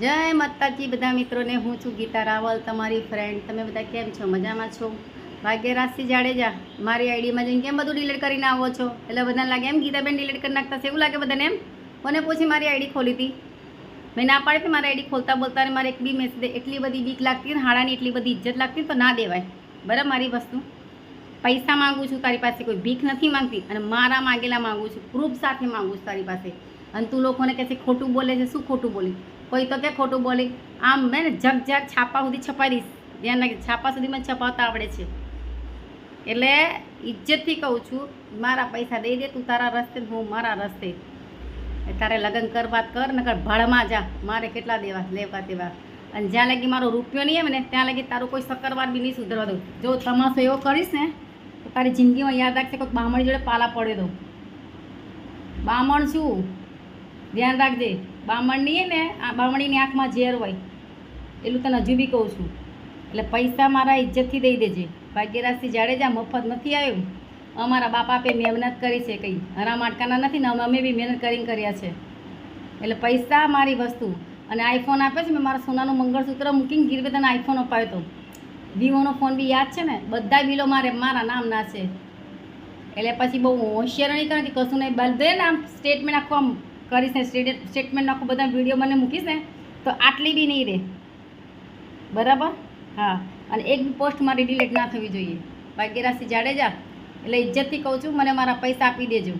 જય માતાજી બધા મિત્રોને, હું છું ગીતા રાવલ, તમારી ફ્રેન્ડ. તમે બધા કેમ છો? મજામાં છો? ભાગ્યરાજસિંહ જાડેજા મારી આઈડીમાં જઈને કેમ બધું ડિલીટ કરીને આવો છો? એટલે બધાને લાગે એમ ગીતાબેન ડિલીટ કરી નાખતા છે એવું લાગે બધાને. એમ કોને પૂછી મારી આઈડી ખોલી હતી? મેં ના પાડી હતી મારી આઈડી ખોલતા બોલતા, ને મારે એક બી મેસેજ એટલી બધી બીક લાગતી ને, હાડાની એટલી બધી ઇજ્જત લાગતી તો ના દેવાય. બરાબર, મારી વસ્તુ પૈસા માગું છું તારી પાસે, કોઈ ભીખ નથી માંગતી, અને મારા માગેલા માગું છું, પ્રૂફ સાથે માગું છું તારી પાસે. અને તું લોકોને કહે છે ખોટું બોલે છે. શું ખોટું બોલી? કોઈ તો કે ખોટું બોલી. આમ મેં ને જગ છાપા સુધી છપાઈ દઈશ. ધ્યાન રાખી, છાપા સુધી મને છપાવતા આવડે છે. એટલે ઇજ્જતથી કહું છું, મારા પૈસા દઈ દે તું તારા રસ્તે, હું મારા રસ્તે. તારે લગ્ન કર, વાત કર, નકર ભાડમાં જા. મારે કેટલા દેવા લેવા તેવા. અને જ્યાં લગી મારો રૂપિયો નહીં આવે ને ત્યાં લગી તારું કોઈ શક્કરવાર બી નહીં સુધરવા દઉં. જો તમાશો એવો કરીશ ને તો તારી જિંદગીમાં યાદ રાખશે કોઈ બામણી જોડે પાલા પડે દઉં. બામણ છું, ધ્યાન રાખજે. બામણની ને આ બામણીની આંખમાં ઝેર હોય એટલું તને હજુ બી કહું છું. એટલે પૈસા મારા ઇજ્જતથી દઈ દેજે. ભાગ્યરાજસિંહ જાડેજા મફત નથી આવ્યું. અમારા બાપે મહેનત કરી છે, કંઈ હરા માટકાના નથી ને, અમે બી મહેનત કરીને કર્યા છે. એટલે પૈસા મારી વસ્તુ. અને આઈફોન આપ્યો છે, મેં મારા સોનાનું મંગળસૂત્ર મૂકીને ગીરવે તને આઈફોન અપાવ્યો હતો. વિવોનો ફોન બી યાદ છે ને? બધા બિલો મારા નામના છે. એટલે પછી બહુ હોશિયાર નહીં કરે કે કશું નહીં બધે ને આમ સ્ટેટમેન્ટ આખું આમ કરીશ ને, સ્ટેટમેન્ટ આખું બધા વિડીયો મને મૂકીશ ને તો આટલી બી નહીં રહે. બરાબર? હા. અને એક બી પોસ્ટ મારી ડિલીટ ના થવી જોઈએ. ભાગ્યરાજસિંહ જાડેજા એટલે ઇજ્જતથી કહું છું, મને મારા પૈસા આપી દેજો.